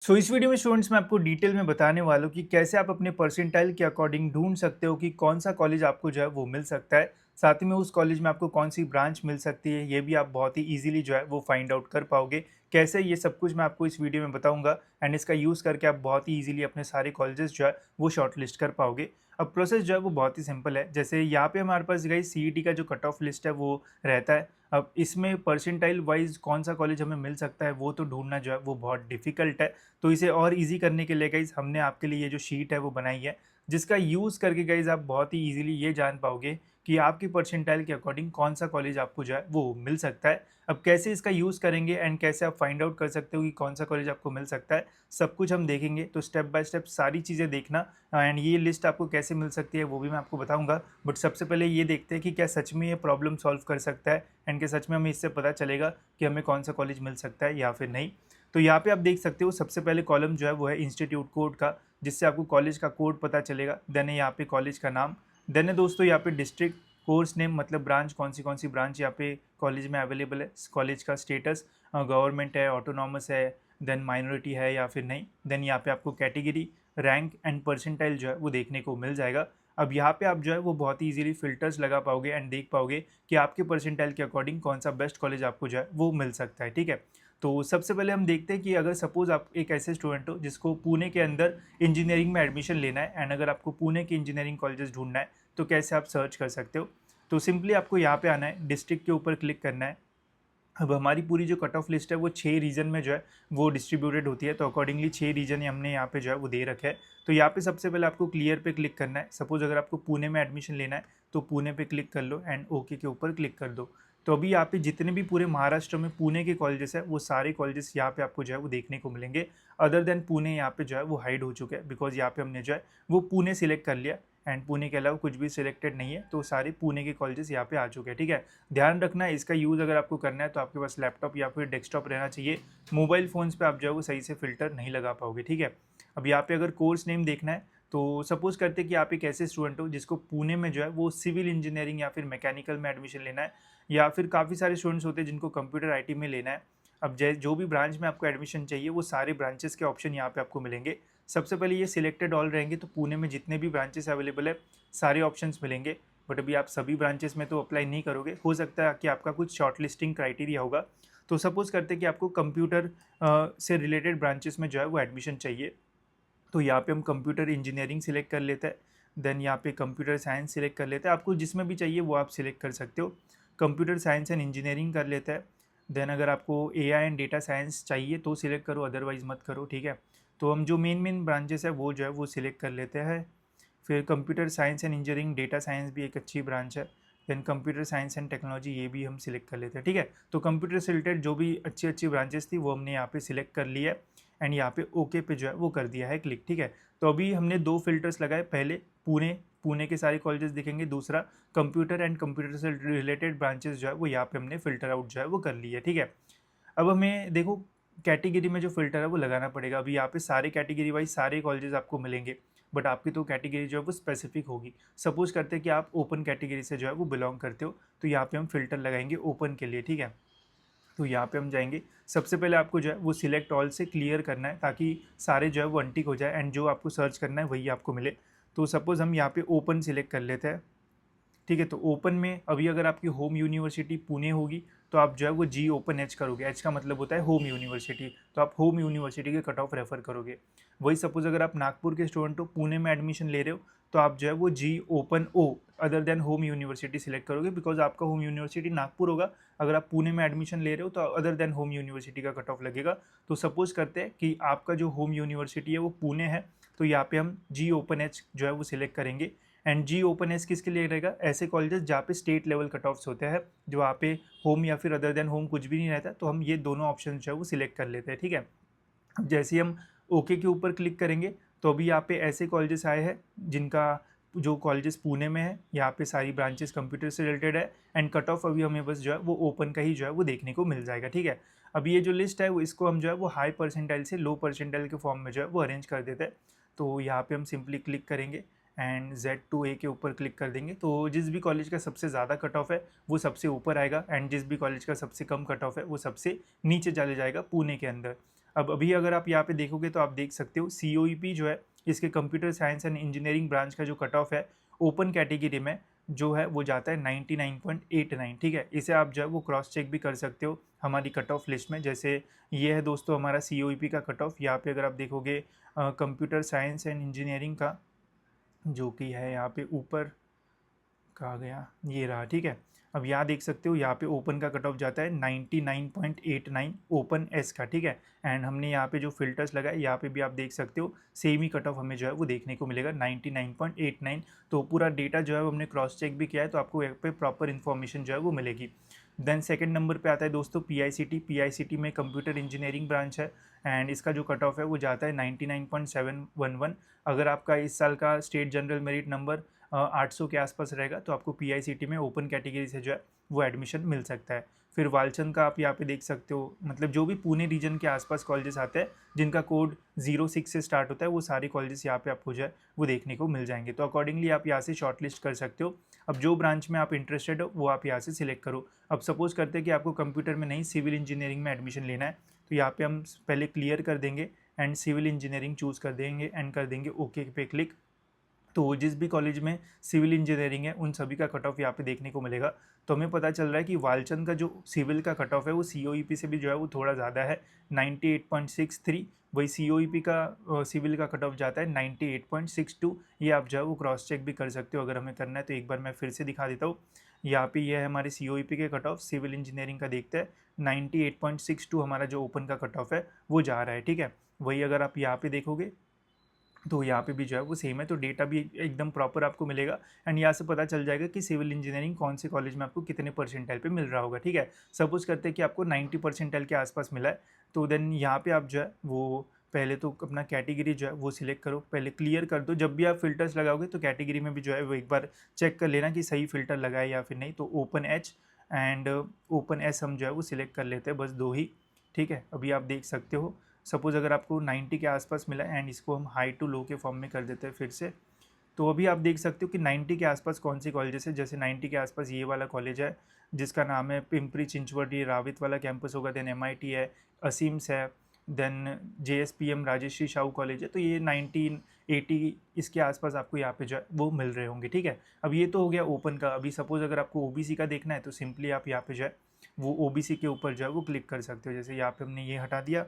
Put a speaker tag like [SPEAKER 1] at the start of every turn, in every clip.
[SPEAKER 1] इस वीडियो में स्टूडेंट्स मैं आपको डिटेल में बताने वाला हूँ कि कैसे आप अपने परसेंटाइल के अकॉर्डिंग ढूंढ सकते हो कि कौन सा कॉलेज आपको जो है वो मिल सकता है। साथ ही में उस कॉलेज में आपको कौन सी ब्रांच मिल सकती है, ये भी आप बहुत ही इजीली जो है वो फाइंड आउट कर पाओगे। कैसे, ये सब कुछ मैं आपको इस वीडियो में बताऊंगा एंड इसका यूज़ करके आप बहुत ही ईजिली अपने सारे कॉलेजेस जो है वो शॉर्ट लिस्ट कर पाओगे। अब प्रोसेस जो है वो बहुत ही सिंपल है। जैसे यहाँ पे हमारे पास गई सीईटी का जो कट ऑफ लिस्ट है वो रहता है। अब इसमें परसेंटाइल वाइज कौन सा कॉलेज हमें मिल सकता है वो तो ढूंढना जो है वो बहुत डिफिकल्ट है। तो इसे और इजी करने के लिए गाइज हमने आपके लिए ये जो शीट है वो बनाई है, जिसका यूज़ करके गाइज आप बहुत ही इजीली ये जान पाओगे कि आपकी परसेंटाइल के अकॉर्डिंग कौन सा कॉलेज आपको जो है वो मिल सकता है। अब कैसे इसका यूज़ करेंगे एंड कैसे आप फाइंड आउट कर सकते हो कि कौन सा कॉलेज आपको मिल सकता है, सब कुछ हम देखेंगे। तो स्टेप बाय स्टेप सारी चीज़ें देखना एंड ये लिस्ट आपको कैसे मिल सकती है वो भी मैं आपको बताऊंगा। बट सबसे पहले ये देखते हैं कि क्या सच में ये प्रॉब्लम सॉल्व कर सकता है एंड क्या सच में हमें इससे पता चलेगा कि हमें कौन सा कॉलेज मिल सकता है या फिर नहीं। तो यहाँ पे आप देख सकते हो सबसे पहले कॉलम जो है वो है इंस्टीट्यूट कोड का, जिससे आपको कॉलेज का कोड पता चलेगा। देन है यहाँ पे कॉलेज का नाम। देन है दोस्तों यहाँ पे डिस्ट्रिक्ट, कोर्स नेम मतलब ब्रांच, कौन सी ब्रांच यहाँ पे कॉलेज में अवेलेबल है, कॉलेज का स्टेटस, गवर्नमेंट है, ऑटोनॉमस है, देन माइनॉरिटी है या फिर नहीं। देन यहाँ पे आपको कैटेगरी, रैंक एंड परसेंटाइल जो है वो देखने को मिल जाएगा। अब यहाँ पे आप जो है वो बहुत ही इजीली फिल्टर्स लगा पाओगे एंड देख पाओगे कि आपके परसेंटाइल के अकॉर्डिंग कौन सा बेस्ट कॉलेज आपको जो है वो मिल सकता है। ठीक है, तो सबसे पहले हम देखते हैं कि अगर सपोज आप एक ऐसे स्टूडेंट हो जिसको पुणे के अंदर इंजीनियरिंग में एडमिशन लेना है एंड अगर आपको पुणे के इंजीनियरिंग कॉलेजेस ढूंढना है तो कैसे आप सर्च कर सकते हो। तो सिंपली आपको यहाँ पे आना है, डिस्ट्रिक्ट के ऊपर क्लिक करना है। अब हमारी पूरी जो कट ऑफ लिस्ट है वो 6 रीजन में जो है वो डिस्ट्रीब्यूटेड होती है, तो अकॉर्डिंगली 6 रीजन हमने यहाँ पे जो है वो दे रखे हैं। तो यहाँ पे सबसे पहले आपको क्लियर पे क्लिक करना है। सपोज अगर आपको पुणे में एडमिशन लेना है तो पुणे पे क्लिक कर लो एंड ओके के ऊपर क्लिक कर दो। तो अभी यहाँ पे जितने भी पूरे महाराष्ट्र में पुणे के कॉलेजेस है वो सारे कॉलेजेस यहाँ पे आपको जो है वो देखने को मिलेंगे। अदर देन पुणे यहाँ पे जो है वो हाइड हो चुके हैं, बिकॉज यहाँ पे हमने जो है वो पुणे सिलेक्ट कर लिया एंड पुणे के अलावा कुछ भी सिलेक्टेड नहीं है, तो सारे पुणे के कॉलेजेस यहाँ पे आ चुके हैं। ठीक है, ध्यान रखना है इसका यूज़ अगर आपको करना है तो आपके पास लैपटॉप या फिर डेस्कटॉप रहना चाहिए। मोबाइल फ़ोन्स पे आप जो है वो सही से फ़िल्टर नहीं लगा पाओगे। ठीक है, अब यहाँ पे अगर कोर्स नेम देखना है तो सपोज़ करते कि आप एक ऐसे स्टूडेंट हो जिसको पुणे में जो है वो सिविल इंजीनियरिंग या फिर मैकेनिकल में एडमिशन लेना है, या फिर काफ़ी सारे स्टूडेंट्स होते हैं जिनको कंप्यूटर आईटी में लेना है। अब जो भी ब्रांच में आपको एडमिशन चाहिए वो सारे ब्रांचेस के ऑप्शन यहाँ पे आपको मिलेंगे। सबसे पहले ये सिलेक्टेड ऑल रहेंगे, तो पुणे में जितने भी ब्रांचेस अवेलेबल है सारे ऑप्शंस मिलेंगे। बट अभी आप सभी ब्रांचेस में तो अप्लाई नहीं करोगे, हो सकता है कि आपका कुछ शॉर्ट लिस्टिंग क्राइटेरिया होगा। तो सपोज़ करते कि आपको कंप्यूटर से रिलेटेड ब्रांचेस में जो है वो एडमिशन चाहिए, तो यहाँ पे हम कंप्यूटर इंजीनियरिंग सिलेक्ट कर लेते हैं। देन यहाँ पे कंप्यूटर साइंस सिलेक्ट कर लेते हैं, आपको जिसमें भी चाहिए वो आप सिलेक्ट कर सकते हो। कंप्यूटर साइंस एंड इंजीनियरिंग कर लेते हैं। देन अगर आपको एआई एंड डेटा साइंस चाहिए तो सिलेक्ट करो, अदरवाइज मत करो। ठीक है, तो हम जो मेन मेन ब्रांचेस है वो जो है वो सिलेक्ट कर लेते हैं। फिर computer science and engineering, data science भी एक अच्छी ब्रांच है। Then computer science and technology, ये भी हम सिलेक्ट कर लेते हैं। ठीक है, तो कंप्यूटर से रिलेटेड जो भी अच्छी अच्छी ब्रांचेस थी वो हमने यहाँ पे सिलेक्ट कर लिया है एंड यहाँ पे ओके पे जो है वो कर दिया है क्लिक। ठीक है, तो अभी हमने दो फिल्टर्स लगाए, पहले पुणे, पुणे के सारे कॉलेजेस दिखेंगे, दूसरा कंप्यूटर एंड कंप्यूटर से रिलेटेड ब्रांचेस जो है वो यहाँ पे हमने फिल्टर आउट जो है वो कर ली है। ठीक है, अब हमें देखो कैटेगरी में जो फ़िल्टर है वो लगाना पड़ेगा। अभी यहाँ पे सारे कैटेगरी वाइज सारे कॉलेजेस आपको मिलेंगे, बट आपकी तो कैटेगरी जो है वो स्पेसिफिक होगी। सपोज़ करते हैं कि आप ओपन कैटेगरी से जो है वो बिलोंग करते हो, तो यहाँ पे हम फ़िल्टर लगाएंगे ओपन के लिए। ठीक है, तो यहाँ पे हम जाएंगे, सबसे पहले आपको जो है वो सिलेक्ट ऑल से क्लियर करना है ताकि सारे जो है वो अनटिक हो जाए एंड जो आपको सर्च करना है वही आपको मिले। तो सपोज़ हम यहाँ पे ओपन सिलेक्ट कर लेते हैं। ठीक है, तो ओपन में अभी अगर आपकी होम यूनिवर्सिटी पुणे होगी तो आप जो है वो जी ओपन एच करोगे, एच का मतलब होता है होम यूनिवर्सिटी, तो आप होम यूनिवर्सिटी के कट ऑफ रेफर करोगे। वही सपोज अगर आप नागपुर के स्टूडेंट हो, पुणे में एडमिशन ले रहे हो, तो आप जो है वो जी open or other than home university select करोगे, बिकॉज आपका होम यूनिवर्सिटी नागपुर होगा। अगर आप पुणे में एडमिशन ले रहे हो तो अदर देन होम यूनिवर्सिटी का कट ऑफ लगेगा। तो सपोज करते हैं कि आपका जो होम यूनिवर्सिटी है वो पुणे है, तो यहाँ पे हम जी ओपन एच जो है वो सिलेक्ट करेंगे। एंड जी ओपन एस किसके लिए रहेगा, ऐसे कॉलेजेस जहाँ पे स्टेट लेवल कट ऑफ्स होते हैं, जो वहाँ पे होम या फिर अदर देन होम कुछ भी नहीं रहता, तो हम ये दोनों ऑप्शन जो है वो सिलेक्ट कर लेते हैं। ठीक है, अब जैसे ही हम ओके के ऊपर क्लिक करेंगे तो अभी यहाँ पे ऐसे कॉलेजेस आए हैं जिनका जो कॉलेजेस पुणे में है, यहाँ पे सारी ब्रांचेस कंप्यूटर से रिलेटेड है एंड कट ऑफ अभी हमें बस जो है वो ओपन का ही जो है वो देखने को मिल जाएगा। ठीक है, अभी ये जो लिस्ट है वो इसको हम जो है वो हाई परसेंटाइल से लो परसेंटाइल के फॉर्म में जो है वो अरेंज कर देते हैं। तो यहाँ पे हम सिंपली क्लिक करेंगे एंड Z2A के ऊपर क्लिक कर देंगे, तो जिस भी कॉलेज का सबसे ज़्यादा कट ऑफ है वो सबसे ऊपर आएगा एंड जिस भी कॉलेज का सबसे कम कट ऑफ है वो सबसे नीचे चले जाएगा पुणे के अंदर। अब अभी अगर आप यहाँ पे देखोगे तो आप देख सकते हो COEP जो है इसके computer science and engineering branch का जो कट ऑफ है ओपन कैटेगरी में जो है वो जाता है 99.89। ठीक है, इसे आप जो है वो क्रॉस चेक भी कर सकते हो हमारी कट ऑफ लिस्ट में। जैसे ये है दोस्तों हमारा COEP का कट ऑफ। यहाँ पे अगर आप देखोगे कंप्यूटर साइंस एंड इंजीनियरिंग का जो कि है यहाँ पे ऊपर कहा गया, ये रहा। ठीक है, अब यहाँ देख सकते हो यहाँ पे ओपन का कट ऑफ जाता है 99.89 ओपन एस का। ठीक है, एंड हमने यहाँ पे जो फिल्टर्स लगाए यहाँ पे भी आप देख सकते हो सेम ही कट ऑफ हमें जो है वो देखने को मिलेगा 99.89। तो पूरा डेटा जो है वो हमने क्रॉस चेक भी किया है, तो आपको यहाँ पे प्रॉपर इन्फॉर्मेशन जो है वो मिलेगी। देन सेकंड नंबर पे आता है दोस्तों PICT में कंप्यूटर इंजीनियरिंग ब्रांच है एंड इसका जो कट ऑफ है वो जाता है 99.711। अगर आपका इस साल का स्टेट जनरल मेरिट नंबर 800 के आसपास रहेगा तो आपको PICT में ओपन कैटेगरी से जो है वो एडमिशन मिल सकता है। फिर वालचंद का आप यहाँ पे देख सकते हो, मतलब जो भी पुणे रीजन के आसपास कॉलेजेस आते हैं जिनका कोड 06 से स्टार्ट होता है वो सारे कॉलेजेस यहाँ पे आपको जो है वो देखने को मिल जाएंगे। तो अकॉर्डिंगली आप यहाँ से शॉर्टलिस्ट कर सकते हो। अब जो ब्रांच में आप इंटरेस्टेड हो वो आप यहाँ से सिलेक्ट करो। अब सपोज करते हैं कि आपको कंप्यूटर में नहीं सिविल इंजीनियरिंग में एडमिशन लेना है, तो यहाँ पे हम पहले क्लियर कर देंगे एंड सिविल इंजीनियरिंग चूज़ कर देंगे एंड कर देंगे ओके पे क्लिक। तो जिस भी कॉलेज में सिविल इंजीनियरिंग है उन सभी का कट ऑफ यहाँ पे देखने को मिलेगा। तो हमें पता चल रहा है कि वालचंद का जो सिविल का कट ऑफ है वो COEP से भी जो है वो थोड़ा ज़्यादा है 98.63। वही COEP का सिविल का कट ऑफ जाता है 98.62। ये आप जो है वो क्रॉस चेक भी कर सकते हो अगर हमें करना है तो। एक बार मैं फिर से दिखा देता हूँ, यहाँ पे ये है हमारे COEP के कट ऑफ, सिविल इंजीनियरिंग का देखते हैं 98.62 हमारा जो ओपन का कट ऑफ है वो जा रहा है। ठीक है, वही अगर आप यहाँ पे देखोगे तो यहाँ पे भी जो है वो सेम है, तो डेटा भी एकदम प्रॉपर आपको मिलेगा एंड यहाँ से पता चल जाएगा कि सिविल इंजीनियरिंग कौन से कॉलेज में आपको कितने परसेंटाइल पे मिल रहा होगा। ठीक है, सपोज करते हैं कि आपको 90 परसेंटाइल के आसपास मिला है, तो देन यहाँ पे आप जो है वो पहले तो अपना कैटेगरी जो है वो सिलेक्ट करो, पहले क्लियर कर दो। जब भी आप फिल्टर्स लगाओगे तो कैटेगरी में भी जो है वो एक बार चेक कर लेना कि सही फिल्टर लगाए या फिर नहीं। तो open H and open S हम जो है वो सिलेक्ट कर लेते हैं, बस दो ही। ठीक है, अभी आप देख सकते हो सपोज़ अगर आपको 90 के आसपास मिला एंड इसको हम हाई टू लो के फॉर्म में कर देते हैं फिर से, तो अभी आप देख सकते हो कि 90 के आसपास कौन सी कॉलेजेस है। जैसे 90 के आसपास ये वाला कॉलेज है जिसका नाम है पिंपरी चिंचवड, ये रावित वाला कैंपस होगा। देन MIT है, असीम्स है, then JSPM Rajshri Shahu college है। तो ये 1980 इसके आसपास आपको यहाँ पे जो है वो मिल रहे होंगे। ठीक है, अब ये तो हो गया ओपन का। अभी सपोज़ अगर आपको OBC का देखना है तो सिंपली आप यहाँ पे जो है वो OBC के ऊपर जो है वो क्लिक कर सकते हो। जैसे यहाँ पे हमने ये हटा दिया,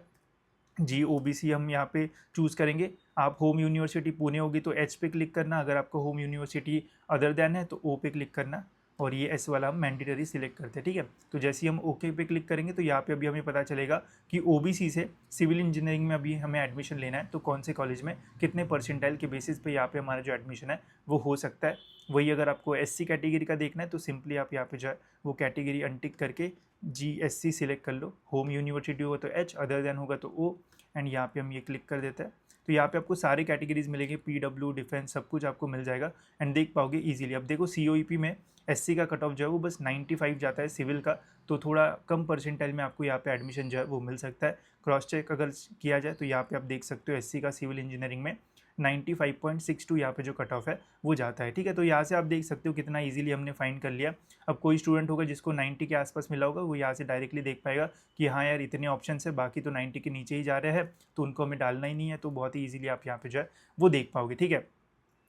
[SPEAKER 1] GOBC हम यहाँ पे चूज़ करेंगे। आप होम यूनिवर्सिटी पुणे होगी तो H पे क्लिक करना, अगर आपको होम यूनिवर्सिटी अदर दैन है तो O पे क्लिक करना, और ये S वाला हम मैंडेटरी सिलेक्ट करते हैं। ठीक है, तो जैसे ही हम ओके पे क्लिक करेंगे तो यहाँ पे अभी हमें पता चलेगा कि OBC से सिविल इंजीनियरिंग में अभी हमें एडमिशन लेना है तो कौन से कॉलेज में कितने परसेंटाइल के बेसिस पे यहाँ पे हमारा जो एडमिशन है वो हो सकता है। वही अगर आपको SC कैटेगरी का देखना है तो सिंपली आप यहाँ पे जो है वो कैटेगरी अनटिक करके GSC सिलेक्ट कर लो। होम यूनिवर्सिटी होगा तो H, अदर दैन होगा तो O, एंड यहाँ पे हम ये क्लिक कर देते हैं। तो यहाँ पे आपको सारे कैटेगरीज मिलेंगे, PW, डिफेंस, सब कुछ आपको मिल जाएगा एंड देख पाओगे इजीली। अब देखो COEP में SC का कट ऑफ जो है वो बस 95 जाता है सिविल का, तो थोड़ा कम परसेंटाइल में आपको यहाँ पे एडमिशन जो है वो मिल सकता है। क्रॉस चेक अगर किया जाए तो यहाँ पे आप देख सकते हो SC का सिविल इंजीनियरिंग में 95.62 यहाँ पे जो कट ऑफ है वो जाता है। ठीक है, तो यहाँ से आप देख सकते हो कितना इजीली हमने फाइंड कर लिया। अब कोई स्टूडेंट होगा जिसको 90 के आसपास मिला होगा वो यहाँ से डायरेक्टली देख पाएगा कि हाँ यार इतने ऑप्शन है, बाकी तो 90 के नीचे ही जा रहे हैं तो उनको हमें डालना ही नहीं है, तो बहुत ही ईजिली आप यहाँ पे जो है वो देख पाओगे। ठीक है,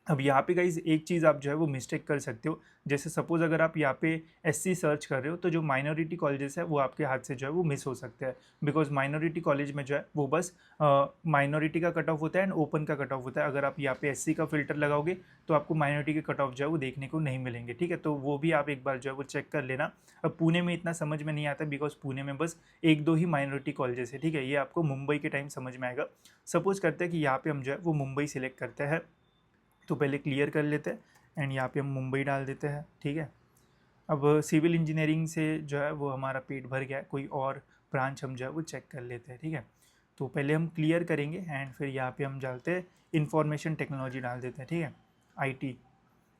[SPEAKER 1] अब यहाँ पे गाइस एक चीज़ आप जो है वो मिस्टेक कर सकते हो। जैसे सपोज़ अगर आप यहाँ पे SC सर्च कर रहे हो तो जो माइनॉरिटी कॉलेजेस है वो आपके हाथ से जो है वो मिस हो सकते हैं, बिकॉज माइनॉरिटी कॉलेज में जो है वो बस माइनॉरिटी का कट ऑफ होता है एंड ओपन का कट ऑफ होता है। अगर आप यहाँ पे SC का फिल्टर लगाओगे तो आपको माइनॉरिटी के कट ऑफ जो है वो देखने को नहीं मिलेंगे। ठीक है, तो वो भी आप एक बार जो है वो चेक कर लेना। अब पुणे में इतना समझ में नहीं आता बिकॉज पुणे में बस एक दो ही माइनॉरिटी कॉलेजेस है। ठीक है, ये आपको मुंबई के टाइम समझ में आएगा। सपोज़ करते हैं कि यहाँ पे हम जो है वो मुंबई सिलेक्ट करते हैं, तो पहले क्लियर कर लेते हैं एंड यहाँ पे हम मुंबई डाल देते हैं। ठीक है, अब सिविल इंजीनियरिंग से जो है वो हमारा पेट भर गया है, कोई और ब्रांच हम जो है वो चेक कर लेते हैं। ठीक है, तो पहले हम क्लियर करेंगे एंड फिर यहाँ पे हम डालते हैं इंफॉर्मेशन टेक्नोलॉजी डाल देते हैं। ठीक है, IT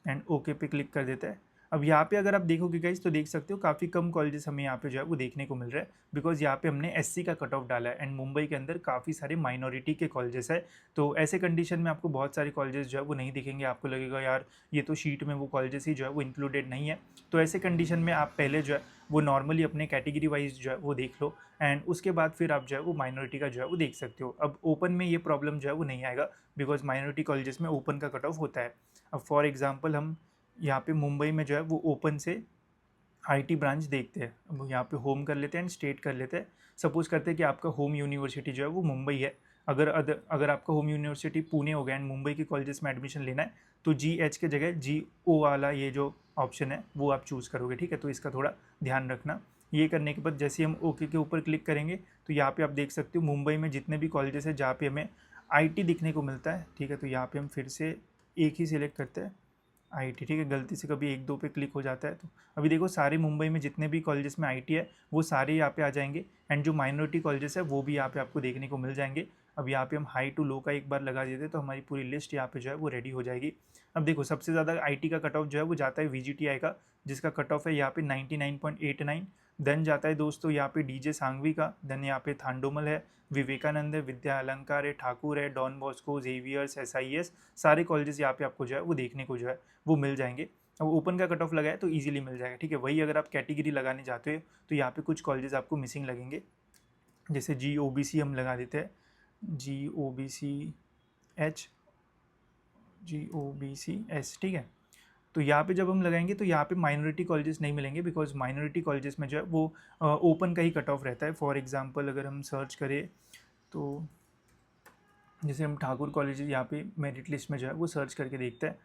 [SPEAKER 1] एंड ओके पे क्लिक कर देते हैं। अब यहाँ पे अगर आप देखोगे गाइस तो देख सकते हो काफ़ी कम कॉलेजेस हमें यहाँ पे जो है वो देखने को मिल रहा है, बिकॉज यहाँ पे हमने SC का कट ऑफ डाला है एंड मुंबई के अंदर काफ़ी सारे माइनॉरिटी के कॉलेजेस है। तो ऐसे कंडीशन में आपको बहुत सारे कॉलेजेस जो है वो नहीं दिखेंगे, आपको लगेगा यार ये तो शीट में वो कॉलेजेस ही जो है वो इंक्लूडेड नहीं है। तो ऐसे कंडीशन में आप पहले जो है वो नॉर्मली अपने कैटेगरी वाइज जो है वो देख लो, एंड उसके बाद फिर आप जो है वो माइनॉरिटी का जो है वो देख सकते हो। अब ओपन में ये प्रॉब्लम जो है वो नहीं आएगा, बिकॉज माइनॉरिटी कॉलेजेस में ओपन का कट ऑफ होता है। अब फॉर एग्जांपल हम यहाँ पे मुंबई में जो है वो ओपन से आईटी ब्रांच देखते हैं। अब यहाँ पे होम कर लेते हैं एंड स्टेट कर लेते हैं। सपोज करते हैं कि आपका होम यूनिवर्सिटी जो है वो मुंबई है। अगर आपका होम यूनिवर्सिटी पुणे हो गया एंड मुंबई के कॉलेजेस में एडमिशन लेना है, तो GH के जगह GO वाला ये जो ऑप्शन है वो आप चूज़ करोगे, ठीक है। तो इसका थोड़ा ध्यान रखना। ये करने के बाद जैसे हम ओके के ऊपर क्लिक करेंगे तो यहाँ पे आप देख सकते हो मुंबई में जितने भी कॉलेजेस है जहाँ पे हमें IT दिखने को मिलता है, ठीक है। तो यहाँ पे हम फिर से एक ही सिलेक्ट करते हैं, IT, ठीक है। गलती से कभी एक दो पे क्लिक हो जाता है। तो अभी देखो सारे मुंबई में जितने भी कॉलेजेस में IT है वो सारे यहाँ पे आ जाएंगे, एंड जो माइनॉरिटी कॉलेजेस है वो भी यहाँ पे आपको देखने को मिल जाएंगे। अब यहाँ पे हम हाई टू लो का एक बार लगा देते तो हमारी पूरी लिस्ट यहाँ पे जो है वो रेडी हो जाएगी। अब देखो सबसे ज़्यादा IT का कट ऑफ जो है वो जाता है VGTI का, जिसका कट ऑफ है यहाँ पे 99.89। देन जाता है दोस्तों यहाँ पे DJ सांघवी का, देन यहाँ पे थांडोमल है, विवेकानंद है, विद्या अलंकार है, ठाकुर है, डॉन बॉस्को, जेवियर्स, SIS, सारे कॉलेजेस यहाँ पे आपको जो है वो देखने को जो है वो मिल जाएंगे। अब ओपन का कट ऑफ लगाए तो इजीली मिल जाएगा, ठीक है। वही अगर आप कैटेगरी लगाने जाते हो तो यहाँ पे कुछ कॉलेजेस आपको मिसिंग लगेंगे, जैसे GOBC हम लगा देते हैं, GOBCH, GOBCS, ठीक है। तो यहाँ पे जब हम लगाएंगे तो यहाँ पे माइनॉरिटी कॉलेजेस नहीं मिलेंगे, बिकॉज माइनॉरिटी कॉलेजेस में जो है वो ओपन का ही कट ऑफ रहता है। फॉर एग्जांपल अगर हम सर्च करें तो जैसे हम ठाकुर कॉलेज यहाँ पे मेरिट लिस्ट में जो है वो सर्च करके देखते हैं,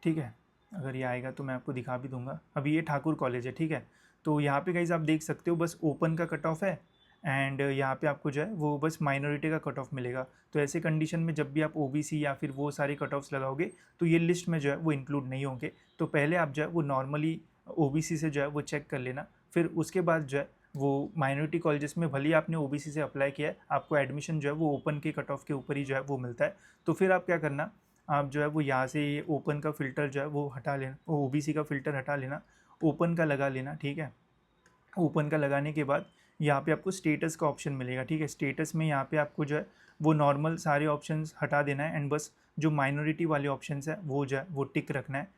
[SPEAKER 1] ठीक है। अगर ये आएगा तो मैं आपको दिखा भी दूंगा। अभी ये ठाकुर कॉलेज है, ठीक है। तो यहाँ पे गाइस आप देख सकते हो बस ओपन का कट ऑफ है, एंड यहाँ पे आपको जो है वो बस माइनॉरिटी का कट ऑफ मिलेगा। तो ऐसे कंडीशन में जब भी आप OBC या फिर वो सारे कट ऑफ्स लगाओगे तो ये लिस्ट में जो है वो इंक्लूड नहीं होंगे। तो पहले आप जो है वो नॉर्मली OBC से जो है वो चेक कर लेना, फिर उसके बाद जो है वो माइनॉरिटी कॉलेजेस में भले ही आपने OBC से अप्लाई किया है, आपको एडमिशन जो है वो ओपन के कट ऑफ के ऊपर ही जो है वो मिलता है। तो फिर आप क्या करना, आप जो है वो यहाँ से ये ओपन का फ़िल्टर जो है वो हटा लेना, OBC का फ़िल्टर हटा लेना, ओपन का लगा लेना, ठीक है। ओपन का लगाने के बाद यहाँ पे आपको स्टेटस का ऑप्शन मिलेगा, ठीक है। स्टेटस में यहाँ पे आपको जो है वो नॉर्मल सारे ऑप्शंस हटा देना है, एंड बस जो माइनॉरिटी वाले ऑप्शंस है वो जो है वो टिक रखना है,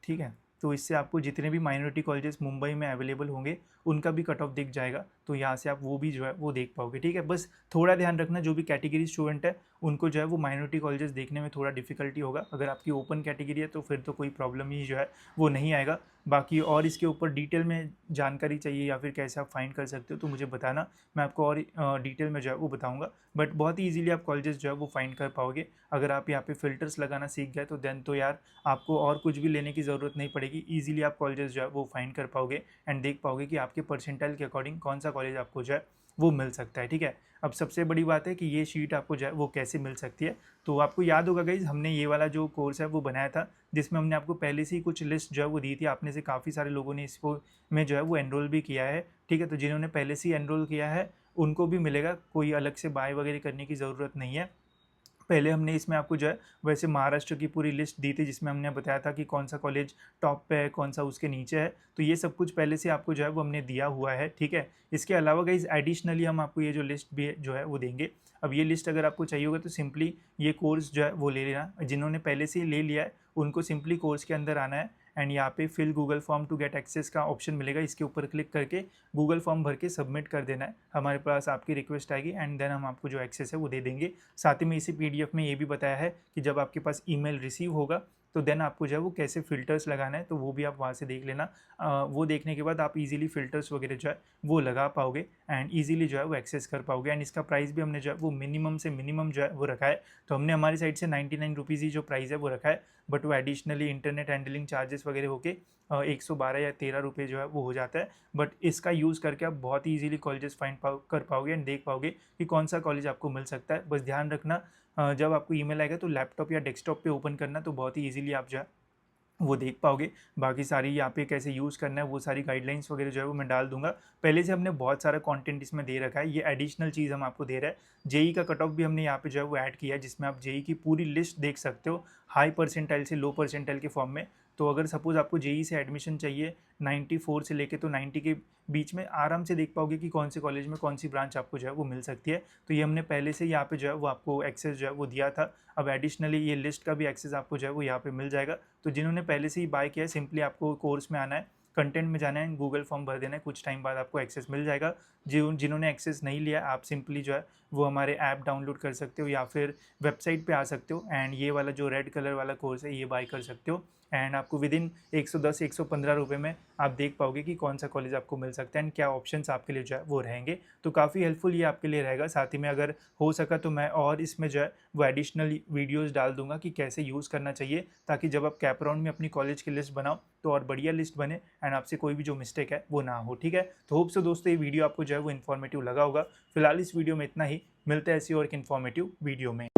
[SPEAKER 1] ठीक है। तो इससे आपको जितने भी माइनॉरिटी कॉलेजेस मुंबई में अवेलेबल होंगे उनका भी कट ऑफ दिख जाएगा, तो यहाँ से आप वो भी जो है वो देख पाओगे, ठीक है। बस थोड़ा ध्यान रखना, जो भी कैटेगरी स्टूडेंट है उनको जो है वो माइनॉरिटी कॉलेजेस देखने में थोड़ा डिफिकल्टी होगा। अगर आपकी ओपन कैटेगरी है तो फिर तो कोई प्रॉब्लम ही जो है वो नहीं आएगा। बाकी और इसके ऊपर डिटेल में जानकारी चाहिए या फिर कैसे आप फाइंड कर सकते हो तो मुझे बताना, मैं आपको और डिटेल में जो है वो बताऊँगा। बट बहुत ही ईजिली आप कॉलेजेस जो है वो फाइंड कर पाओगे। अगर आप यहाँ पे फ़िल्टर्स लगाना सीख गए तो देन तो यार आपको और कुछ भी लेने की ज़रूरत नहीं पड़ेगी। ईजिली आप कॉलेजेस जो है वो फाइंड कर पाओगे एंड देख पाओगे कि आपके परसेंटाइल के अकॉर्डिंग कौन सा कॉलेज आपको जो है वो मिल सकता है, ठीक है। अब सबसे बड़ी बात है कि ये शीट आपको जो है वो कैसे मिल सकती है। तो आपको याद होगा गाइज, हमने ये वाला जो कोर्स है वो बनाया था जिसमें हमने आपको पहले से ही कुछ लिस्ट जो है वो दी थी। आपने से काफ़ी सारे लोगों ने इसको में जो है वो एनरोल भी किया है, ठीक है। तो जिन्होंने पहले से ही एनरोल किया है उनको भी मिलेगा, कोई अलग से बाय वगैरह करने की ज़रूरत नहीं है। पहले हमने इसमें आपको जो है वैसे महाराष्ट्र की पूरी लिस्ट दी थी, जिसमें हमने बताया था कि कौन सा कॉलेज टॉप पे है, कौन सा उसके नीचे है। तो ये सब कुछ पहले से आपको जो है वो हमने दिया हुआ है, ठीक है। इसके अलावा गाइज एडिशनली हम आपको ये जो लिस्ट भी जो है वो देंगे। अब ये लिस्ट अगर आपको चाहिए होगा तो सिंपली ये कोर्स जो है वो ले लेना। जिन्होंने पहले से ही ले लिया है उनको सिंपली कोर्स के अंदर आना है, एंड यहाँ पे fill Google form to get access का ऑप्शन मिलेगा, इसके ऊपर क्लिक करके गूगल फॉर्म भर के सबमिट कर देना है। हमारे पास आपकी रिक्वेस्ट आएगी एंड देन हम आपको जो एक्सेस है वो दे देंगे। साथ ही में इसी PDF में ये भी बताया है कि जब आपके पास ईमेल रिसीव होगा तो देन आपको जो है वो कैसे फ़िल्टर्स लगाना है, तो वो भी आप वहाँ से देख लेना। वो देखने के बाद आप इजीली फ़िल्टर्स वगैरह जो है वो लगा पाओगे एंड इजीली जो है वो एक्सेस कर पाओगे। एंड इसका प्राइस भी हमने जो है वो मिनिमम से मिनिमम जो है वो रखा है। तो हमने हमारी साइड से 99 रुपीज़ ही जो प्राइस है वो रखा है, बट वो एडिशनली इंटरनेट हैंडलिंग चार्जेस वगैरह होके 112 या 13 रुपये जो है वो हो जाता है। बट इसका यूज़ करके आप बहुत ही ईजिली कॉलेजेस फाइंड कर पाओगे एंड देख पाओगे कि कौन सा कॉलेज आपको मिल सकता है। बस ध्यान रखना, जब आपको ईमेल आएगा तो लैपटॉप या डेस्कटॉप पे ओपन करना, तो बहुत ही ईजिली आप जो है वो देख पाओगे। बाकी सारी यहाँ पे कैसे यूज़ करना है वो सारी गाइडलाइंस वगैरह जो है वो मैं डाल दूंगा। पहले से हमने बहुत सारा कंटेंट इसमें दे रखा है, ये एडिशनल चीज़ हम आपको दे रहे हैं। जेई का कट ऑफ भी हमने यहाँ पे जो है वो ऐड किया है, जिसमें आप जेई की पूरी लिस्ट देख सकते हो, हाई परसेंटाइल से लो परसेंटाइल के फॉर्म में। तो अगर सपोज़ आपको जेई से एडमिशन चाहिए 94 से लेके तो 90 के बीच में, आराम से देख पाओगे कि कौन से कॉलेज में कौन सी ब्रांच आपको जो है वो मिल सकती है। तो ये हमने पहले से यहाँ पे जो है वो आपको एक्सेस जो है वो दिया था। अब एडिशनली ये लिस्ट का भी एक्सेस आपको जो है वो यहाँ पे मिल जाएगा। तो जिन्होंने पहले से ही बाय किया है सिंपली आपको कोर्स में आना है, कंटेंट में जाना है, गूगल फॉर्म भर देना है, कुछ टाइम बाद आपको एक्सेस मिल जाएगा। जिन्होंने एक्सेस नहीं लिया, आप सिंपली जो है वो हमारे ऐप डाउनलोड कर सकते हो या फिर वेबसाइट पे आ सकते हो एंड ये वाला जो रेड कलर वाला कोर्स है ये बाय कर सकते हो एंड आपको विदिन 110-115 रुपये में आप देख पाओगे कि कौन सा कॉलेज आपको मिल सकता है एंड क्या ऑप्शंस आपके लिए जो है वो रहेंगे। तो काफ़ी हेल्पफुल ये आपके लिए रहेगा। साथ ही में अगर हो सका तो मैं और इसमें जो है वो एडिशनल वीडियोस डाल दूंगा कि कैसे यूज़ करना चाहिए, ताकि जब आप कैप राउंड में अपनी कॉलेज की लिस्ट बनाओ तो और बढ़िया लिस्ट बने एंड आपसे कोई भी जो मिस्टेक है वो ना हो। ठीक है, तो होप सो दोस्तों ये वीडियो आपको जो है वो इन्फॉर्मेटिव लगा होगा। फिलहाल इस वीडियो में इतना ही, मिलते हैं ऐसी और एक इन्फॉर्मेटिव वीडियो में।